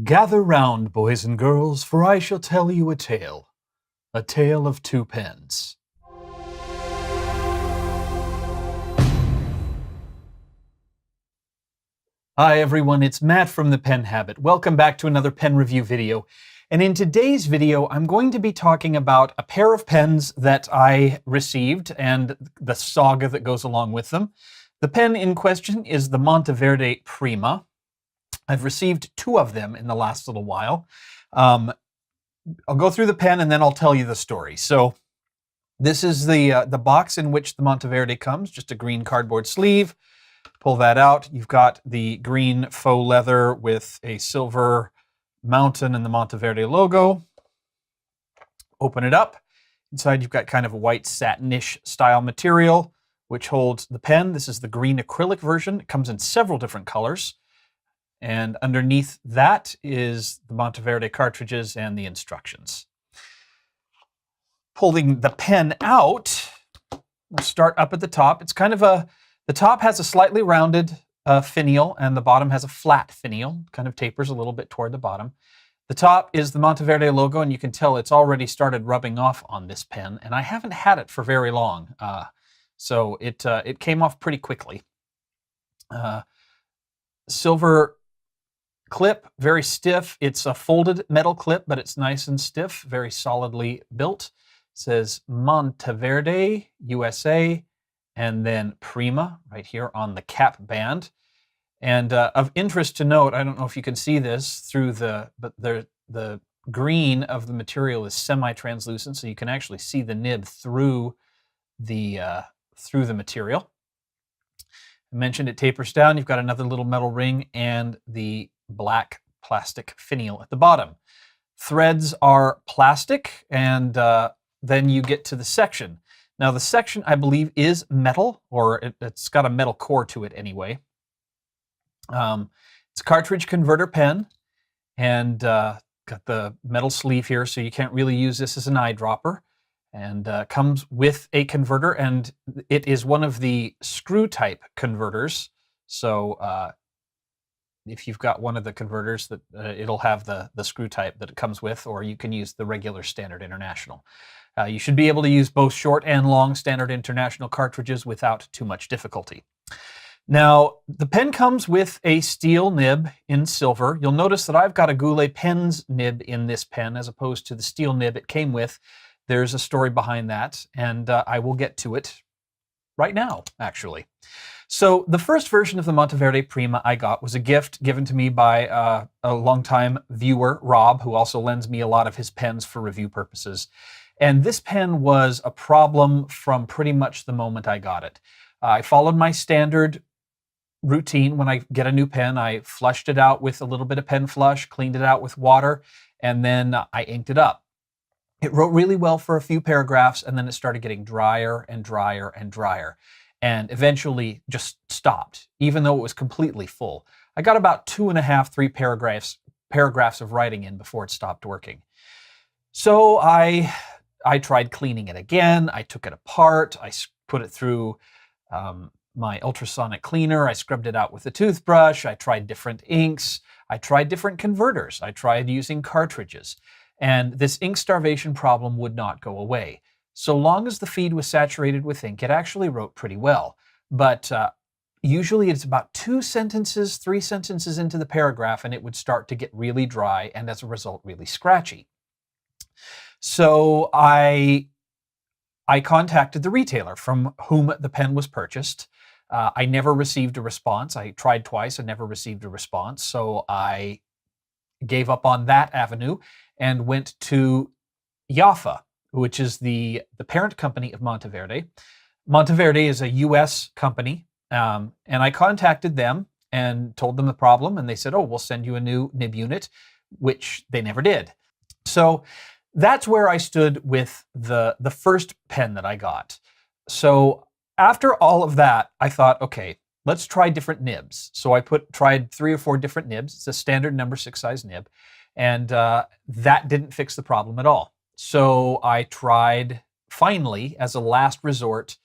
Gather round, boys and girls, for I shall tell you a tale of two pens. Hi everyone, it's Matt from The Pen Habit. Welcome back to another pen review video. And in today's video, I'm going to be talking about a pair of pens that I received and the saga that goes along with them. The pen in question is the Monteverde Prima. I've received two of them in the last little while. I'll go through the pen and then I'll tell you the story. So this is the box in which the Monteverde comes, just a green cardboard sleeve. Pull that out. You've got the green faux leather with a silver mountain and the Monteverde logo. Open it up. Inside you've got kind of a white satinish style material which holds the pen. This is the green acrylic version. It comes in several different colors. And underneath that is the Monteverde cartridges and the instructions. Pulling the pen out, we'll start up at the top. It's kind of the top has a slightly rounded finial and the bottom has a flat finial, kind of tapers a little bit toward the bottom. The top is the Monteverde logo, and you can tell it's already started rubbing off on this pen, and I haven't had it for very long, so it came off pretty quickly. Silver clip, very stiff. It's a folded metal clip, but it's nice and stiff, very solidly built. It says Monteverde, USA, and then Prima right here on the cap band. And of interest to note, I don't know if you can see this through but the green of the material is semi-translucent, so you can actually see the nib through the material. I mentioned it tapers down. You've got another little metal ring and the black plastic finial at the bottom. Threads are plastic, and then you get to the section. Now the section, I believe, is metal, or it's got a metal core to it anyway. It's a cartridge converter pen, and got the metal sleeve here, so you can't really use this as an eyedropper. And comes with a converter, and it is one of the screw type converters. So if you've got one of the converters, that it'll have the screw type that it comes with, or you can use the regular standard international. You should be able to use both short and long standard international cartridges without too much difficulty. Now, the pen comes with a steel nib in silver. You'll notice that I've got a Goulet Pens nib in this pen as opposed to the steel nib it came with. There's a story behind that, and I will get to it right now, actually. So the first version of the Monteverde Prima I got was a gift given to me by a longtime viewer, Rob, who also lends me a lot of his pens for review purposes. And this pen was a problem from pretty much the moment I got it. I followed my standard routine when I get a new pen. I flushed it out with a little bit of pen flush, cleaned it out with water, and then I inked it up. It wrote really well for a few paragraphs, and then it started getting drier and drier and drier, and eventually just stopped, even though it was completely full. I got about 2.5, 3 paragraphs of writing in before it stopped working. So I tried cleaning it again. I took it apart. I put it through my ultrasonic cleaner. I scrubbed it out with a toothbrush. I tried different inks. I tried different converters. I tried using cartridges. And this ink starvation problem would not go away. So long as the feed was saturated with ink, it actually wrote pretty well. But usually it's about 2 sentences, 3 sentences into the paragraph, and it would start to get really dry, and as a result, really scratchy. So I contacted the retailer from whom the pen was purchased. I never received a response. I tried twice and never received a response. So I gave up on that avenue and went to Jaffa, which is the parent company of Monteverde. Monteverde is a US company, and I contacted them and told them the problem, and they said, oh, we'll send you a new nib unit, which they never did. So that's where I stood with the first pen that I got. So after all of that, I thought, okay, let's try different nibs. So I tried 3 or 4 different nibs. It's a standard number 6 size nib, and that didn't fix the problem at all. So I tried, finally, as a last resort,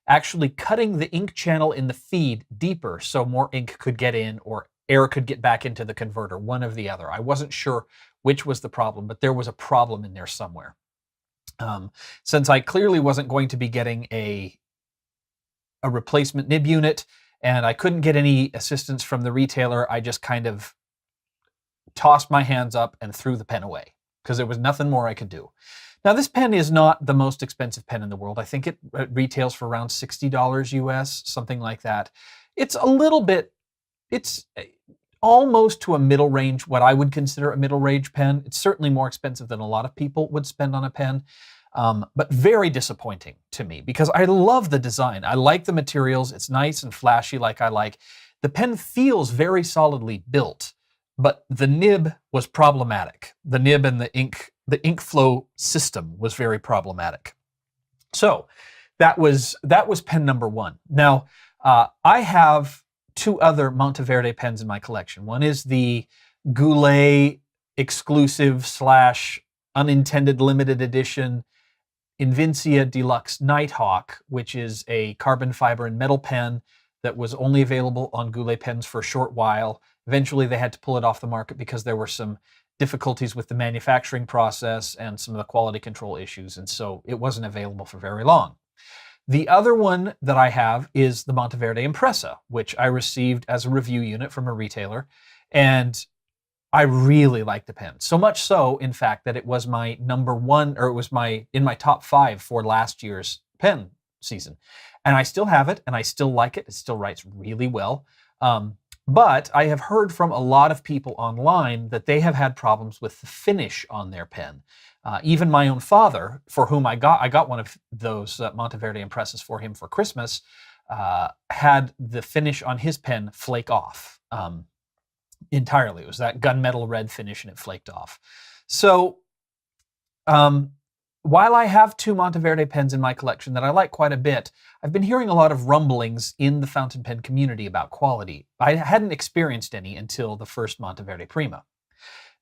actually cutting the ink channel in the feed deeper so more ink could get in, or air could get back into the converter, one of the other. I wasn't sure which was the problem, but there was a problem in there somewhere. Since I clearly wasn't going to be getting a replacement nib unit and I couldn't get any assistance from the retailer, I just kind of tossed my hands up and threw the pen away because there was nothing more I could do. Now, this pen is not the most expensive pen in the world. I think it retails for around $60 US, something like that. It's a little bit, it's almost to a middle range, what I would consider a middle range pen. It's certainly more expensive than a lot of people would spend on a pen, but very disappointing to me because I love the design. I like the materials. It's nice and flashy like I like. The pen feels very solidly built, but the nib was problematic. The nib and the ink flow system was very problematic. So that was pen number one. Now, I have two other Monteverde pens in my collection. One is the Goulet exclusive / unintended limited edition Invincia Deluxe Nighthawk, which is a carbon fiber and metal pen that was only available on Goulet pens for a short while. Eventually, they had to pull it off the market because there were some difficulties with the manufacturing process and some of the quality control issues, and so it wasn't available for very long. The other one that I have is the Monteverde Impressa, which I received as a review unit from a retailer, and I really like the pen. So much so, in fact, that it was my number one, or it was in my top 5 for last year's pen season. And I still have it, and I still like it. It still writes really well. But I have heard from a lot of people online that they have had problems with the finish on their pen. Even my own father, for whom I got one of those Monteverde Impressas for him for Christmas, had the finish on his pen flake off entirely. It was that gunmetal red finish and it flaked off. So while I have two Monteverde pens in my collection that I like quite a bit, I've been hearing a lot of rumblings in the fountain pen community about quality. I hadn't experienced any until the first Monteverde Prima.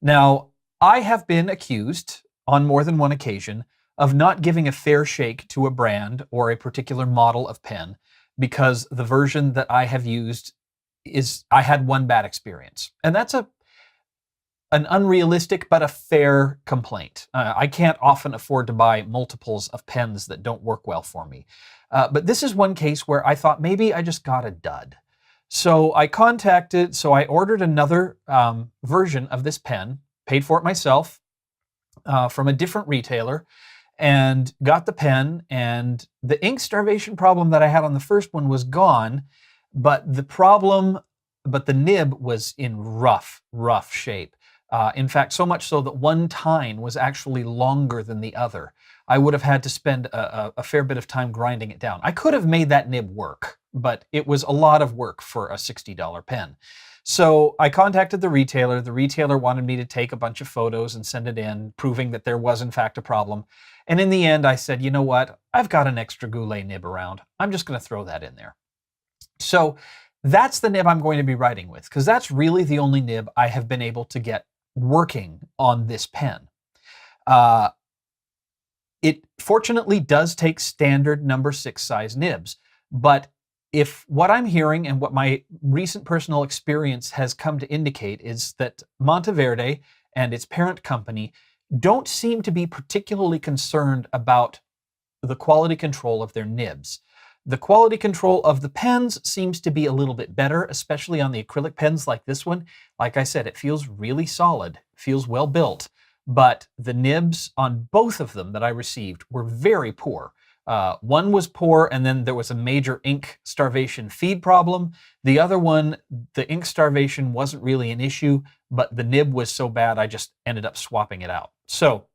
Now, I have been accused on more than one occasion of not giving a fair shake to a brand or a particular model of pen because the version that I have used I had one bad experience. And that's an unrealistic but a fair complaint. I can't often afford to buy multiples of pens that don't work well for me. But this is one case where I thought maybe I just got a dud. So I ordered another version of this pen, paid for it myself from a different retailer, and got the pen, and the ink starvation problem that I had on the first one was gone, but the nib was in rough shape. In fact, so much so that one tine was actually longer than the other. I would have had to spend a fair bit of time grinding it down. I could have made that nib work, but it was a lot of work for a $60 pen. So I contacted the retailer. The retailer wanted me to take a bunch of photos and send it in, proving that there was in fact a problem. And in the end, I said, you know what? I've got an extra Goulet nib around. I'm just going to throw that in there. So that's the nib I'm going to be writing with, because that's really the only nib I have been able to get working on this pen. It fortunately does take standard number 6 size nibs, but if what I'm hearing and what my recent personal experience has come to indicate is that Monteverde and its parent company don't seem to be particularly concerned about the quality control of their nibs. The quality control of the pens seems to be a little bit better, especially on the acrylic pens like this one. Like I said, it feels really solid, feels well built, but the nibs on both of them that I received were very poor. One was poor, and then there was a major ink starvation feed problem. The other one, the ink starvation wasn't really an issue, but the nib was so bad I just ended up swapping it out. So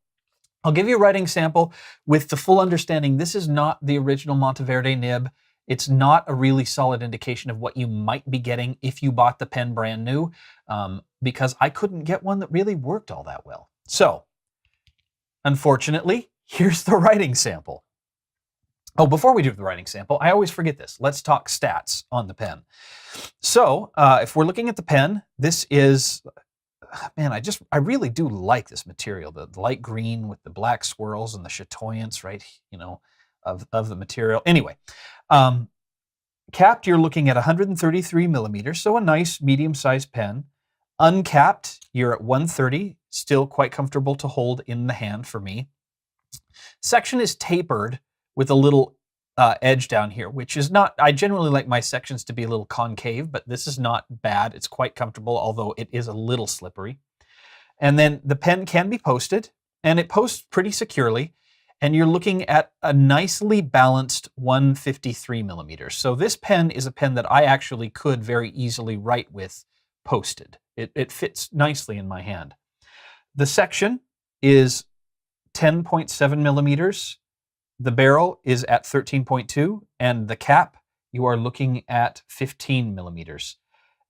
I'll give you a writing sample with the full understanding this is not the original Monteverde nib. It's not a really solid indication of what you might be getting if you bought the pen brand new, because I couldn't get one that really worked all that well. So, unfortunately, here's the writing sample. Oh, before we do the writing sample, I always forget this. Let's talk stats on the pen. So, if we're looking at the pen, this is, man, I really do like this material. The light green with the black swirls and the chatoyance, right, of the material. Anyway, Capped, you're looking at 133 millimeters, so a nice medium-sized pen. Uncapped, you're at 130, still quite comfortable to hold in the hand for me. Section is tapered with a little edge down here, which is not, I generally like my sections to be a little concave, but this is not bad. It's quite comfortable, although it is a little slippery. And then the pen can be posted, and it posts pretty securely. And you're looking at a nicely balanced 153 millimeters. So this pen is a pen that I actually could very easily write with posted. It fits nicely in my hand. The section is 10.7 millimeters. The barrel is at 13.2, and the cap, you are looking at 15 millimeters.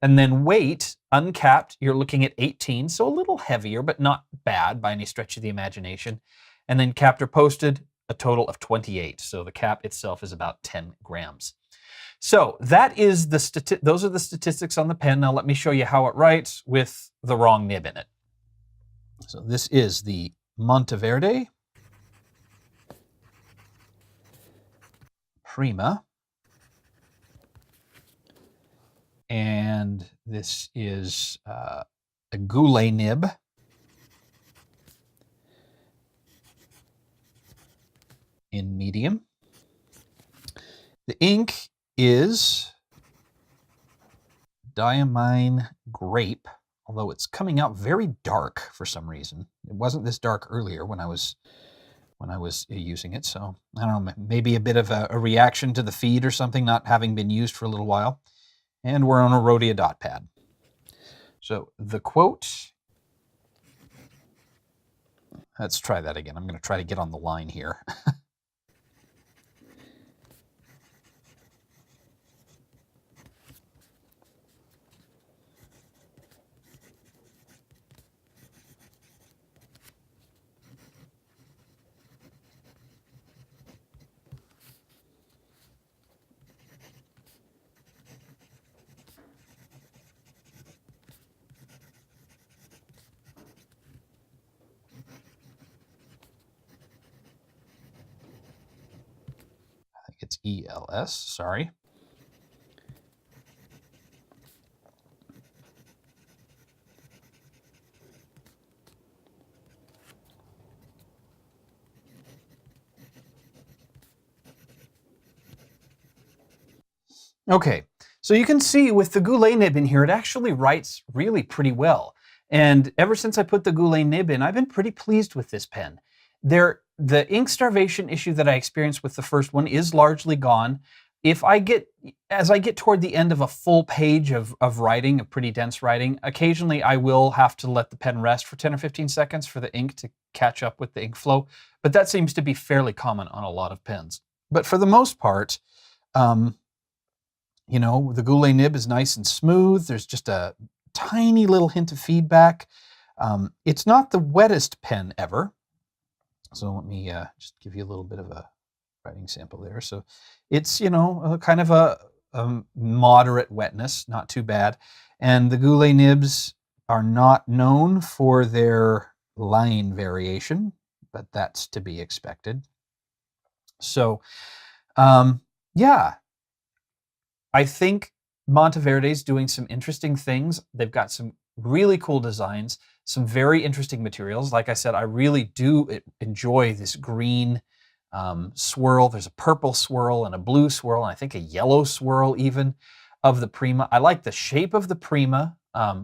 And then weight, uncapped, you're looking at 18, so a little heavier, but not bad by any stretch of the imagination. And then capped or posted, a total of 28. So the cap itself is about 10 grams. So that is those are the statistics on the pen. Now let me show you how it writes with the wrong nib in it. So this is the Monteverde Prima. And this is a Goulet nib. In medium. The ink is Diamine Grape, although it's coming out very dark for some reason. It wasn't this dark earlier when I was using it, so I don't know, maybe a bit of a reaction to the feed or something, not having been used for a little while. And we're on a Rhodia dot pad. So the quote, let's try that again. I'm going to try to get on the line here. It's ELS, sorry. Okay, so you can see with the Goulet nib in here, it actually writes really pretty well. And ever since I put the Goulet nib in, I've been pretty pleased with this pen. The ink starvation issue that I experienced with the first one is largely gone. As I get toward the end of a full page of writing, of pretty dense writing, occasionally I will have to let the pen rest for 10 or 15 seconds for the ink to catch up with the ink flow. But that seems to be fairly common on a lot of pens. But for the most part, you know, the Goulet nib is nice and smooth. There's just a tiny little hint of feedback. It's not the wettest pen ever. So let me just give you a little bit of a writing sample there. So it's, you know, kind of a moderate wetness, not too bad. And the Goulet nibs are not known for their line variation, but that's to be expected. So, yeah, I think Monteverde's doing some interesting things. They've got some really cool designs, some very interesting materials. Like I said, I really do enjoy this green swirl. There's a purple swirl and a blue swirl, and I think a yellow swirl even of the Prima. I like the shape of the Prima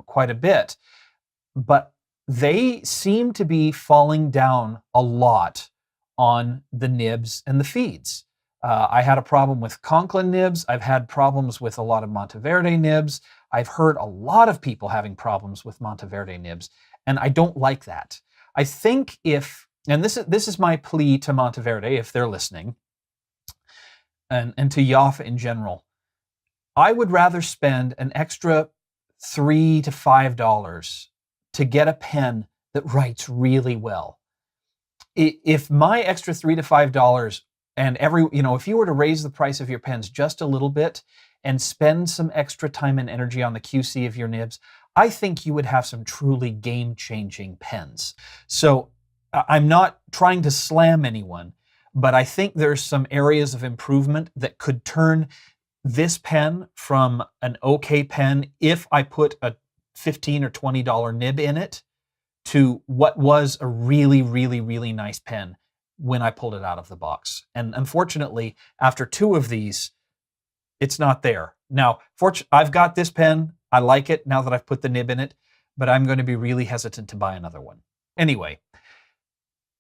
quite a bit, but they seem to be falling down a lot on the nibs and the feeds. I had a problem with Conklin nibs. I've had problems with a lot of Monteverde nibs. I've heard a lot of people having problems with Monteverde nibs, and I don't like that. I think and this is my plea to Monteverde if they're listening, and to Jaffa in general, I would rather spend an extra $3 to $5 to get a pen that writes really well. If my extra $3 to $5 and if you were to raise the price of your pens just a little bit and spend some extra time and energy on the QC of your nibs, I think you would have some truly game-changing pens. So I'm not trying to slam anyone, but I think there's some areas of improvement that could turn this pen from an okay pen if I put a $15 or $20 nib in it to what was a really, really, really nice pen when I pulled it out of the box. And unfortunately, after 2 of these, it's not there. Now, I've got this pen. I like it now that I've put the nib in it, but I'm going to be really hesitant to buy another one. Anyway,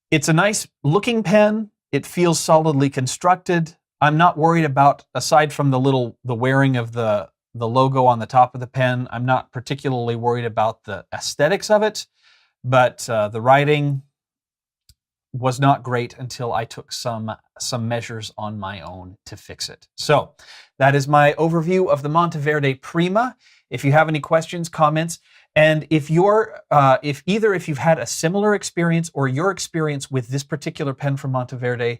it's a nice looking pen. It feels solidly constructed. I'm not worried about, aside from the wearing of the logo on the top of the pen, I'm not particularly worried about the aesthetics of it, but the writing was not great until I took some measures on my own to fix it. So that is my overview of the Monteverde Prima. If you have any questions, comments, and if you've had a similar experience or your experience with this particular pen from Monteverde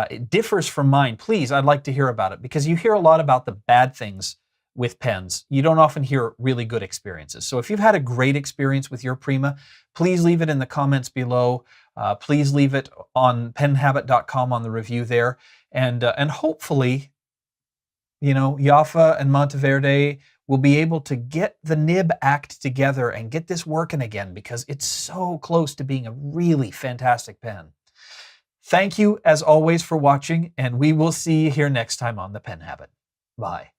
it differs from mine, please, I'd like to hear about it, because you hear a lot about the bad things with pens. You don't often hear really good experiences. So if you've had a great experience with your Prima, please leave it in the comments below. Please leave it on penhabit.com on the review there. And hopefully, Jaffa and Monteverde will be able to get the nib act together and get this working again, because it's so close to being a really fantastic pen. Thank you, as always, for watching, and we will see you here next time on The Pen Habit. Bye.